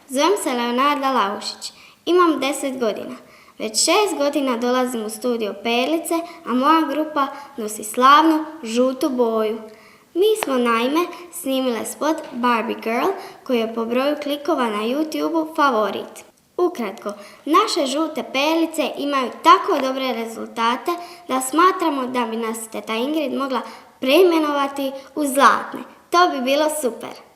Zovem se Leonarda Laušić. Imam 10 godina. Već 6 godina dolazim u studio Perlice, a moja grupa nosi slavnu žutu boju. Mi smo naime snimile spot Barbie Girl koji je po broju klikova na YouTube favorit. Ukratko, naše žute perlice imaju tako dobre rezultate da smatramo da bi nas teta Ingrid mogla preimenovati u zlatne. To bi bilo super.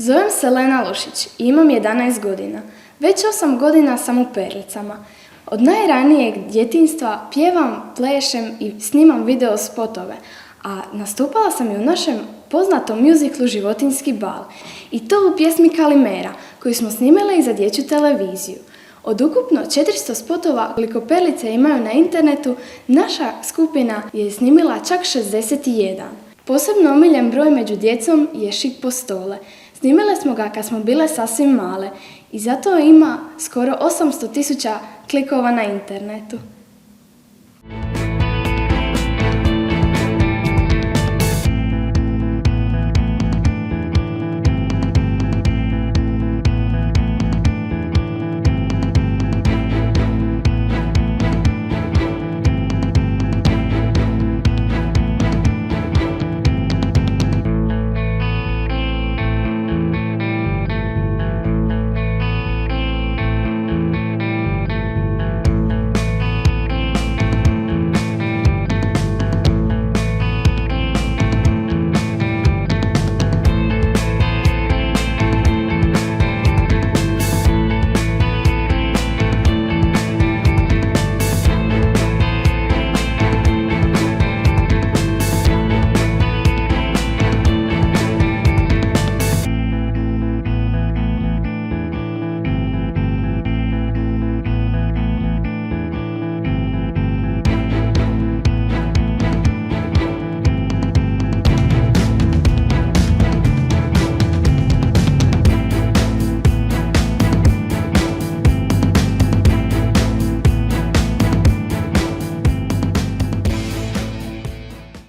Zovem se Lena Lošić i imam 11 godina. Već 8 godina sam u Perlicama. Od najranijeg djetinjstva pjevam, plešem i snimam video spotove, a nastupala sam i u našem poznatom mjuziklu Životinjski bal. I to u pjesmi Kalimera, koju smo snimile i za dječju televiziju. Od ukupno 400 spotova koliko Perlice imaju na internetu, naša skupina je snimila čak 61. Posebno omiljen broj među djecom je Šik po stole. Snimile smo ga kad smo bile sasvim male i zato ima skoro 800.000 klikova na internetu.